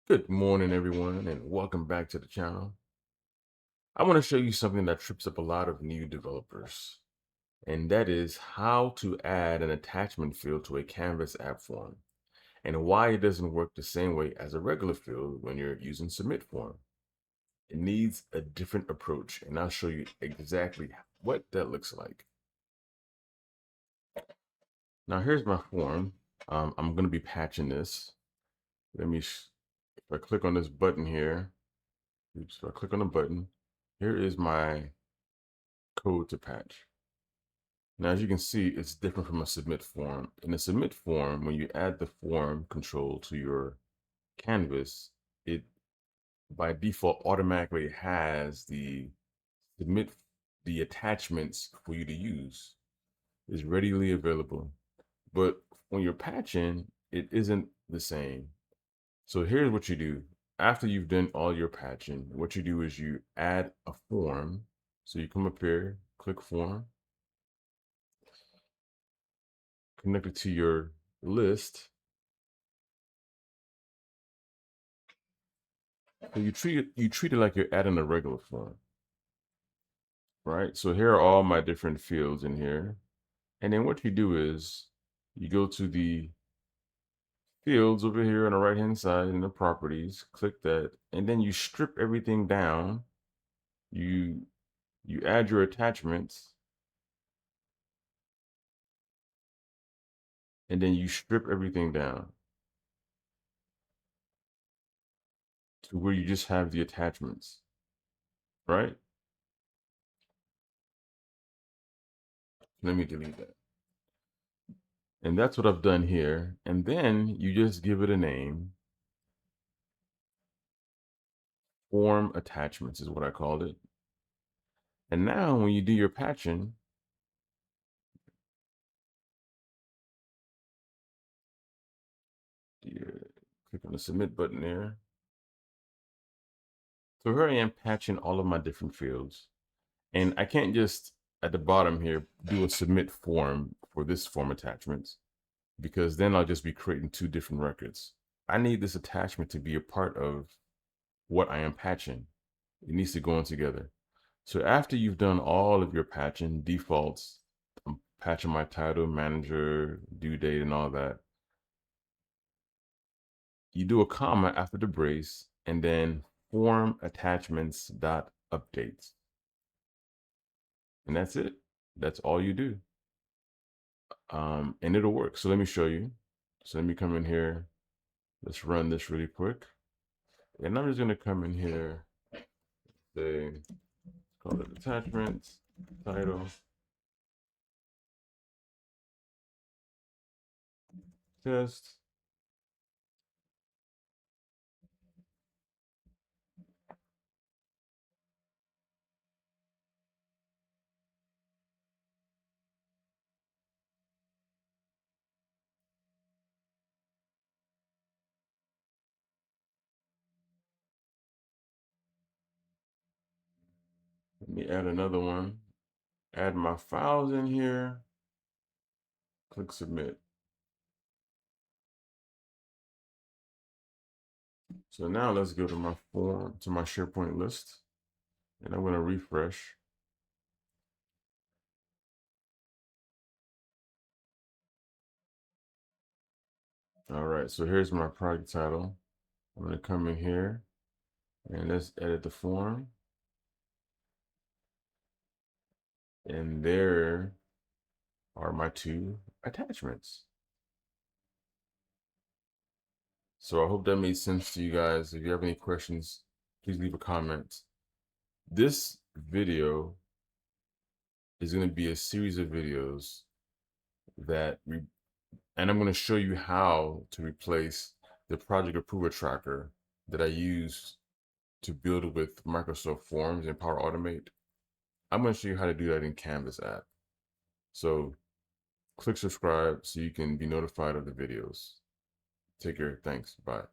Good morning, everyone, and welcome back to the channel. I want to show you something that trips up a lot of new developers, and that is how to add an attachment field to a Canvas app form and why it doesn't work the same way as a regular field when you're using SubmitForm. It needs a different approach, and I'll show you exactly what that looks like. Now, here's my form. I'm going to be patching this. If I click on this button here, oops, if I click on the button, here is my code to patch. Now, as you can see, it's different from a submit form. In a submit form, when you add the form control to your canvas, it by default automatically has submit the attachments for you to use. It's readily available. But when you're patching, it isn't the same. So here's what you do. After you've done all your patching, what you do is you add a form. So you come up here, click form, connect it to your list. So you treat it like you're adding a regular form, right? So here are all my different fields in here. And then what you do is you go to the fields over here on the right hand side in the properties, click that, and then you strip everything down. You you add your attachments, and then you strip everything down to where you just have the attachments, right? Let me delete that. And that's what I've done here. And then you just give it a name. Form attachments is what I called it. And now when you do your patching, click on the submit button there. So here I am patching all of my different fields. And I can't just at the bottom here do a submit form for this form attachments, because then I'll just be creating two different records. I need this attachment to be a part of what I am patching. It needs to go in together. So after you've done all of your patching, defaults, I'm patching my title, manager, due date, and all that, you do a comma after the brace, and then form attachments dot updates, and that's it. That's all you do, and it'll work. So let me show you. So let me come in here. Let's run this really quick, and I'm just gonna come in here. Say, call it attachments title test. Let me add another one. Add my files in here. Click submit. So now let's go to my form, to my SharePoint list, and I'm going to refresh. All right, so here's my project title. I'm going to come in here and let's edit the form. And there are my two attachments. So I hope that made sense to you guys. If you have any questions, please leave a comment. This video is going to be a series of videos and I'm going to show you how to replace the project approval tracker that I use to build with Microsoft Forms and Power Automate. I'm going to show you how to do that in Canvas app. So click subscribe so you can be notified of the videos. Take care. Thanks. Bye.